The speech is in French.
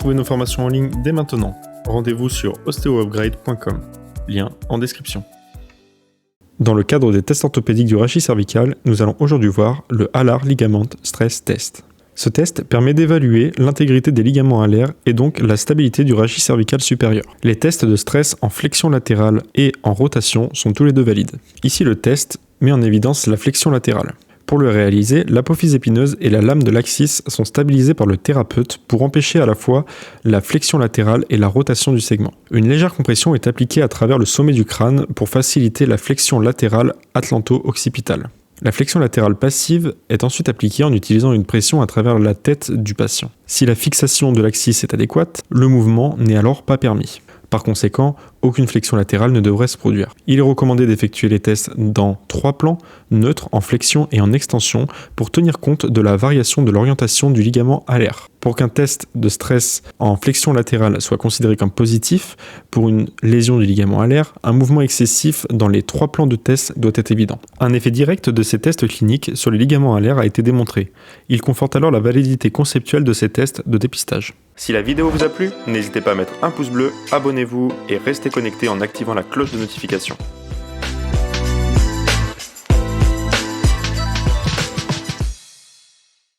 Retrouvez nos formations en ligne dès maintenant. Rendez-vous sur osteoupgrade.com. Lien en description. Dans le cadre des tests orthopédiques du rachis cervical, nous allons aujourd'hui voir le Alar Ligament Stress Test. Ce test permet d'évaluer l'intégrité des ligaments alaires et donc la stabilité du rachis cervical supérieur. Les tests de stress en flexion latérale et en rotation sont tous les deux valides. Ici, le test met en évidence la flexion latérale. Pour le réaliser, l'apophyse épineuse et la lame de l'axis sont stabilisées par le thérapeute pour empêcher à la fois la flexion latérale et la rotation du segment. Une légère compression est appliquée à travers le sommet du crâne pour faciliter la flexion latérale atlanto-occipitale. La flexion latérale passive est ensuite appliquée en utilisant une pression à travers la tête du patient. Si la fixation de l'axis est adéquate, le mouvement n'est alors pas permis. Par conséquent, aucune flexion latérale ne devrait se produire. Il est recommandé d'effectuer les tests dans 3 plans, neutres, en flexion et en extension, pour tenir compte de la variation de l'orientation du ligament alaire. Pour qu'un test de stress en flexion latérale soit considéré comme positif, pour une lésion du ligament alaire, un mouvement excessif dans les 3 plans de test doit être évident. Un effet direct de ces tests cliniques sur les ligaments alaires a été démontré. Il conforte alors la validité conceptuelle de ces tests de dépistage. Si la vidéo vous a plu, n'hésitez pas à mettre un pouce bleu, abonnez-vous et restez connectés en activant la cloche de notification.